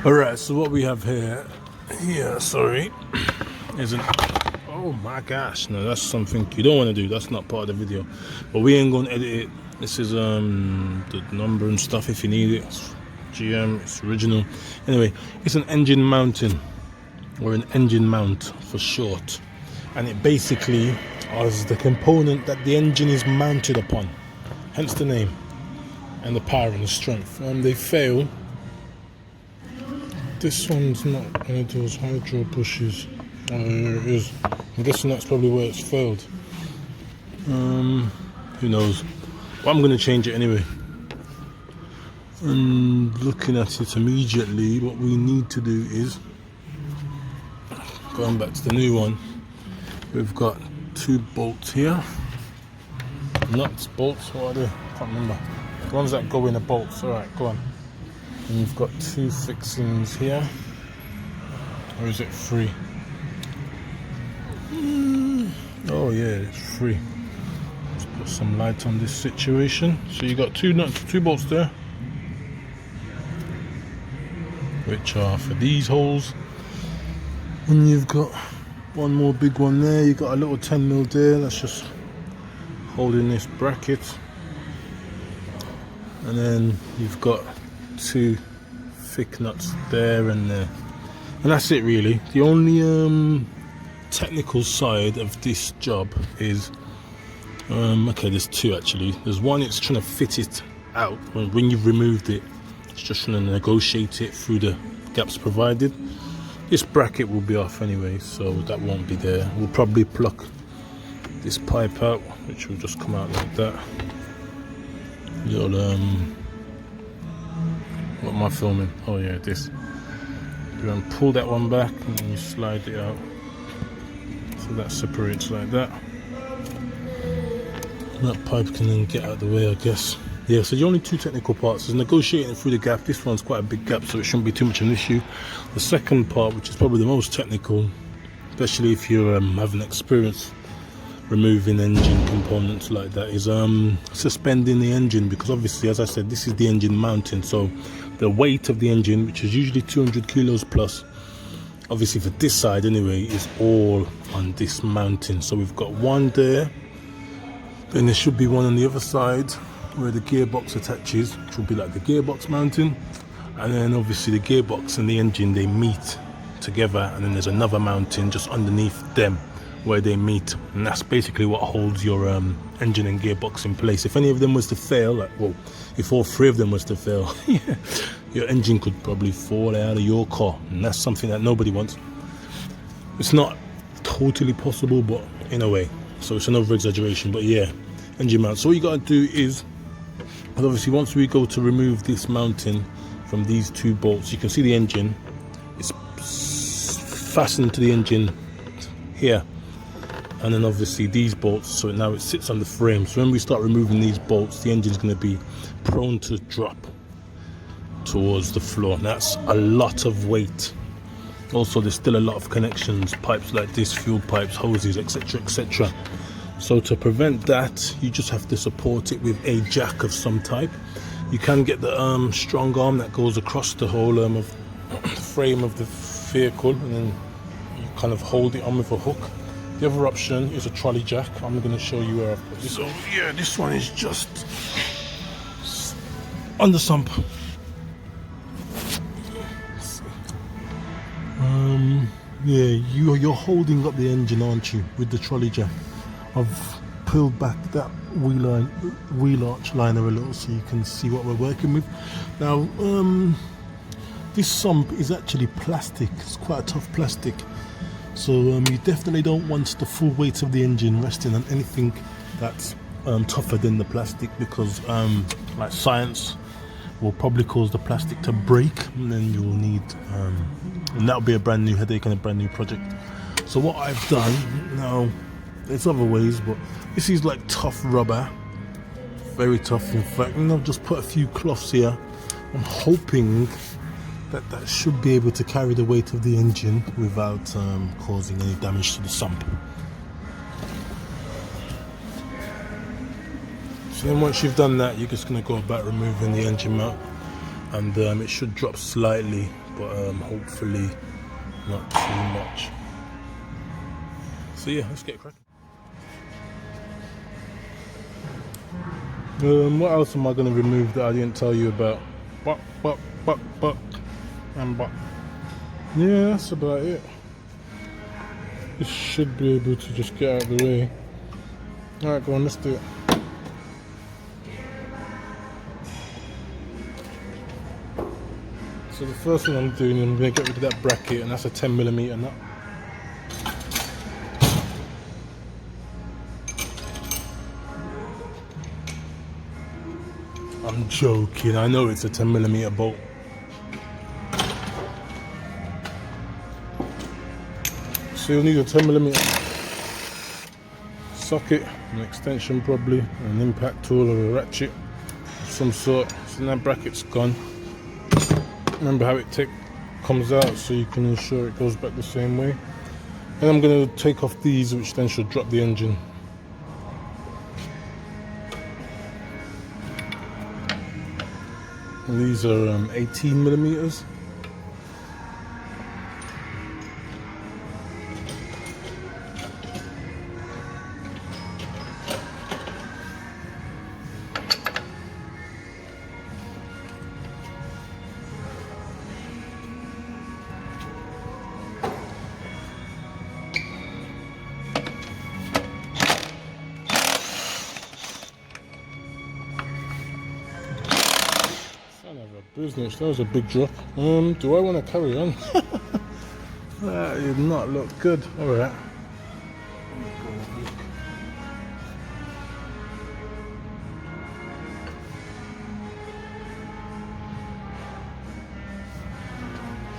Alright, so what we have here, sorry, is an, oh my gosh, no, that's something you don't want to do, that's not part of the video, but we ain't going to edit it. This is the number and stuff if you need it. It's GM, it's original. Anyway, it's an engine mounting, or an engine mount for short, and it basically is the component that the engine is mounted upon, hence the name, and the power and the strength. They fail. This one's not one of those hydro pushes. Oh, here it is. I'm guessing that's probably where it's failed. Who knows? Well, I'm going to change it anyway. And looking at it immediately, what we need to do is, going back to the new one, we've got 2 bolts here. Nuts, bolts, what are they? I can't remember. The ones that go in the bolts. Alright, go on. And you've got 2 fixings here, or is it 3? Oh yeah, it's 3. Let's put some light on this situation. So you got 2 nuts, 2 bolts there, which are for these holes, and you've got one more big one there. You got a little 10mm there. That's just holding this bracket, and then you've got 2 thick nuts there and there, and that's it really. The only technical side of this job is okay, there's 2 actually. There's one, it's trying to fit it out when you've removed it. It's just trying to negotiate it through the gaps provided. This bracket will be off anyway, so that won't be there. We'll probably pluck this pipe out, which will just come out like that. Little what am I filming? Oh yeah, this. You want to pull that one back and then you slide it out, so that separates like that. That pipe can then get out of the way, I guess. Yeah, so the only 2 technical parts is negotiating through the gap. This one's quite a big gap, so it shouldn't be too much of an issue. The second part, which is probably the most technical, especially if you're having experience removing engine components like that, is suspending the engine, because obviously, as I said, this is the engine mounting, so the weight of the engine, which is usually 200 kilos plus, obviously for this side anyway, is all on this mounting. So we've got one there, then there should be one on the other side where the gearbox attaches, which will be like the gearbox mounting, and then obviously the gearbox and the engine, they meet together, and then there's another mounting just underneath them where they meet, and that's basically what holds your engine and gearbox in place. If any of them was to fail, like, well, if all 3 of them was to fail, your engine could probably fall out of your car, and that's something that nobody wants. It's not totally possible, but in a way, so it's an over exaggeration. But yeah, engine mount. So what you got to do is, obviously once we go to remove this mounting from these 2 bolts, you can see the engine, it's fastened to the engine here, and then obviously these bolts, so now it sits on the frame. So when we start removing these bolts, the engine's going to be prone to drop towards the floor. That's a lot of weight. Also, there's still a lot of connections, pipes like this, fuel pipes, hoses, etc, etc. So to prevent that, you just have to support it with a jack of some type. You can get the strong arm that goes across the whole of the frame of the vehicle, and then you kind of hold it on with a hook. The other option is a trolley jack. I'm going to show you where I've put this. So yeah, this one is just on the sump. Yeah, you're holding up the engine, aren't you, with the trolley jack? I've pulled back that wheel arch liner a little so you can see what we're working with. Now, this sump is actually plastic. It's quite a tough plastic. So you definitely don't want the full weight of the engine resting on anything that's tougher than the plastic, because like science will probably cause the plastic to break, and then you'll need and that'll be a brand new headache and a brand new project. So what I've done now, there's other ways, but this is like tough rubber, very tough in fact, and I've just put a few cloths here. I'm hoping that should be able to carry the weight of the engine without causing any damage to the sump. So then once you've done that, you're just going to go about removing the engine mount, and it should drop slightly but hopefully not too much. So yeah, let's get cracking. What else am I going to remove that I didn't tell you about? And yeah, that's about it. This should be able to just get out of the way. Alright, go on, let's do it. So the first thing I'm doing, I'm going to get rid of that bracket, and that's a 10mm nut. I'm joking, I know it's a 10mm bolt. So you'll need a 10mm socket, an extension probably, an impact tool or a ratchet of some sort. So now bracket's gone. Remember how it comes out, so you can ensure it goes back the same way. And I'm going to take off these, which then should drop the engine. And these are 18mm. Business, that was a big drop. Do I want to carry on? That did not look good. Alright.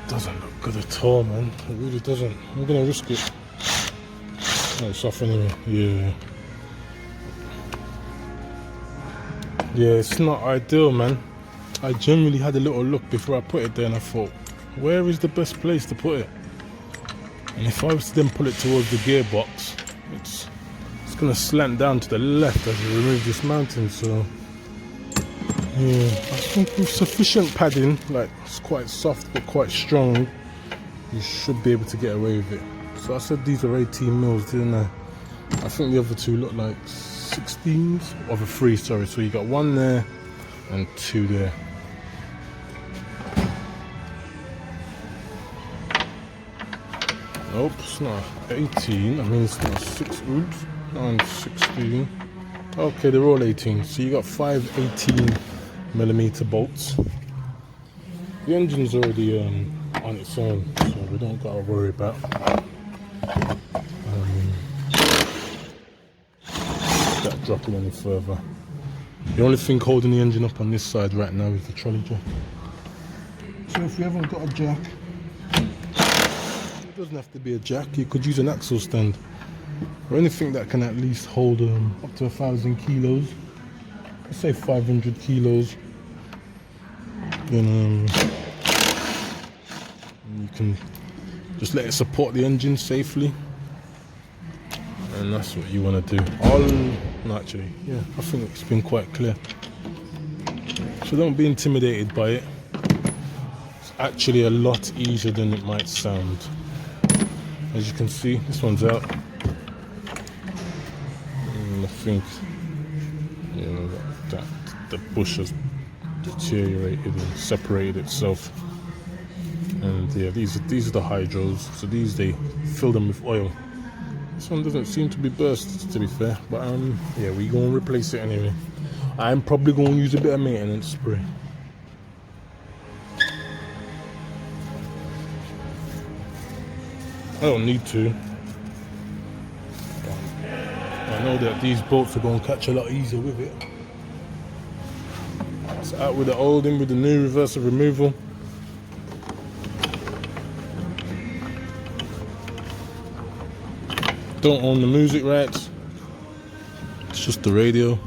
Doesn't look good at all, man. It really doesn't. I'm gonna risk it. Oh, it's off anyway. Yeah. Yeah, it's not ideal, man. I generally had a little look before I put it there, and I thought, where is the best place to put it? And if I was to then pull it towards the gearbox, it's going to slant down to the left as we remove this mounting. So yeah, I think with sufficient padding, like it's quite soft but quite strong, you should be able to get away with it. So I said these are 18 mils, didn't I? I think the other two look like 16s of a 3, sorry. So you got one there and 2 there. Nope, it's not 18. I mean, it's not 6. Oops, and 16. Okay, they're all 18. So you got 5 18mm bolts. The engine's already on its own, so we don't gotta worry about that dropping any further. The only thing holding the engine up on this side right now is the trolley jack. So if you haven't got a jack, it doesn't have to be a jack, you could use an axle stand or anything that can at least hold up to 1,000 kilos. Let's say 500 kilos. Then you can just let it support the engine safely, and that's what you want to do. No, actually, yeah, I think it's been quite clear. So don't be intimidated by it. It's actually a lot easier than it might sound. As you can see, this one's out. And I think, you know, that the bush has deteriorated and separated itself. And yeah, these are the hydros. So these, they fill them with oil. This one doesn't seem to be burst, to be fair, but yeah, we're going to replace it anyway. I'm probably going to use a bit of maintenance spray. I don't need to. I know that these bolts are going to catch a lot easier with it. So out with the old, in with the new, reverse of removal. Don't own the music rights. It's just the radio.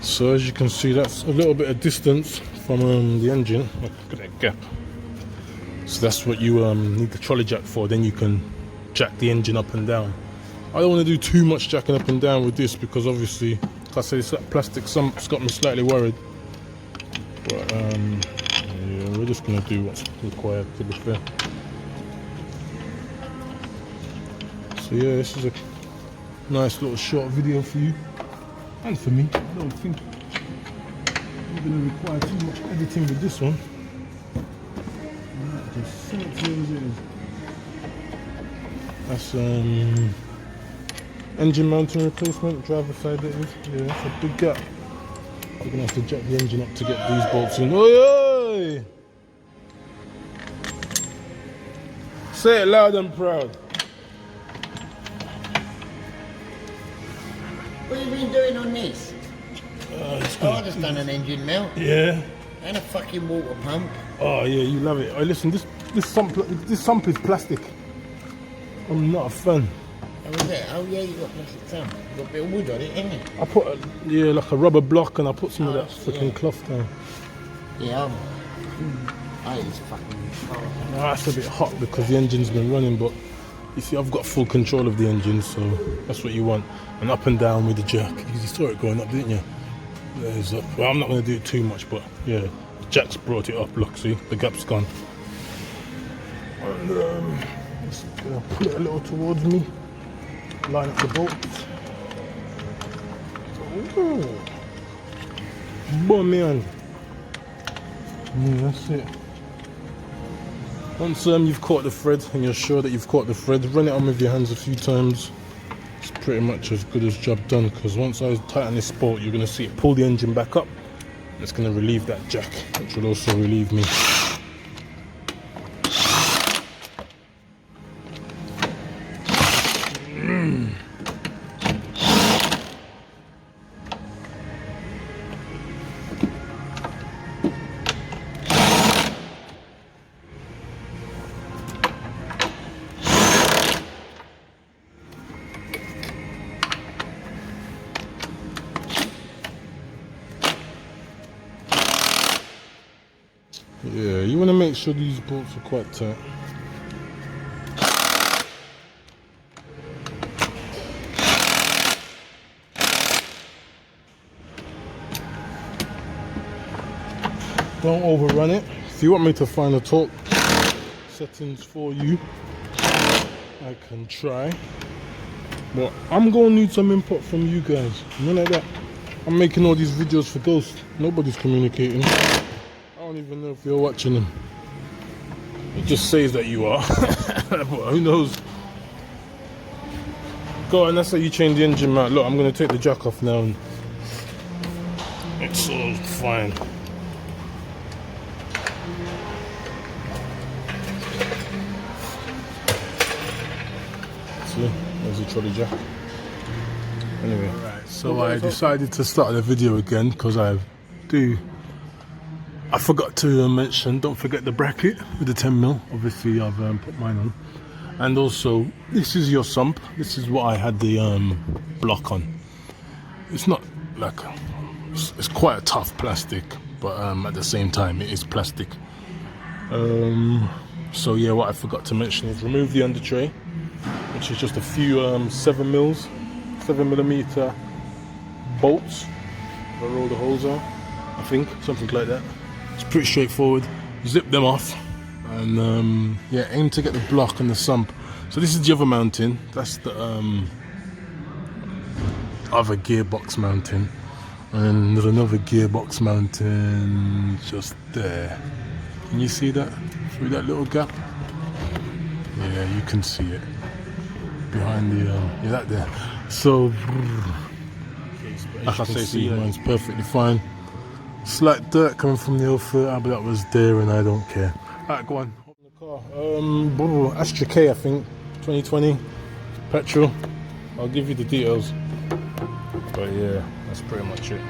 So as you can see, that's a little bit of distance from the engine. Look at that gap. So that's what you need the trolley jack for. Then you can jack the engine up and down. I don't want to do too much jacking up and down with this because obviously, like I say, it's that plastic, it's got me slightly worried. But yeah, we're just gonna do what's required, to be fair. So yeah, this is a nice little short video for you and for me. I don't think we're gonna require too much editing with this one. Right, just send it to you as it is. That's engine mounting replacement, driver side that is. Yeah, that's a big gap. We're gonna have to jack the engine up to get these bolts in. Oi, oi! Say it loud and proud. What have you been doing on this? I just done an engine mount. Yeah. And a fucking water pump. Oh yeah, you love it. Oh, listen, this sump is plastic. I'm not a fan. How was that? Oh yeah, you got plastic sump. You got a bit of wood on it, ain't you? I put like a rubber block, and I put some of that freaking cloth down. Yeah. It's fucking hot. No, that's a bit hot because the engine's been running, but you see, I've got full control of the engine, so that's what you want. And up and down with the jack. You saw it going up, didn't you? There's up. Well, I'm not going to do it too much, but yeah, the jack's brought it up. Look, see, the gap's gone. And just gonna pull it a little towards me. Line up the bolts. Ooh. Boom, man. Yeah, that's it. Once you've caught the thread and you're sure that you've caught the thread, run it on with your hands a few times. It's pretty much as good as job done, because once I tighten this bolt, you're going to see it pull the engine back up. It's going to relieve that jack, which will also relieve me. Yeah, you want to make sure these bolts are quite tight. Don't overrun it. If you want me to find the torque settings for you, I can try. But I'm going to need some input from you guys. You know, like that. I'm making all these videos for Ghost. Nobody's communicating. I don't even know if you're watching them. It just says that you are. But who knows? Go on, that's how you change the engine mount. Look, I'm going to take the jack off now. And it's all fine. See, there's the trolley jack. Anyway, right, so I decided to start the video again because I forgot to mention, don't forget the bracket with the 10mm. Obviously I've put mine on. And also, this is your sump. This is what I had the block on. It's not like, it's quite a tough plastic, but at the same time it is plastic. So yeah, what I forgot to mention is remove the under tray, which is just a few 7mm bolts. I roll the holes out, I think, something like that. It's pretty straightforward. Zip them off, and yeah, aim to get the block and the sump. So this is the other mounting. That's the other gearbox mounting, and then there's another gearbox mounting just there. Can you see that through that little gap? Yeah, you can see it behind the yeah, that there. So like I say, mine's perfectly fine. Slight dirt coming from the old filter, but that was there and I don't care. Alright, go on. Hop in the car. Astra K, I think. 2020. Petrol. I'll give you the details. But yeah, that's pretty much it.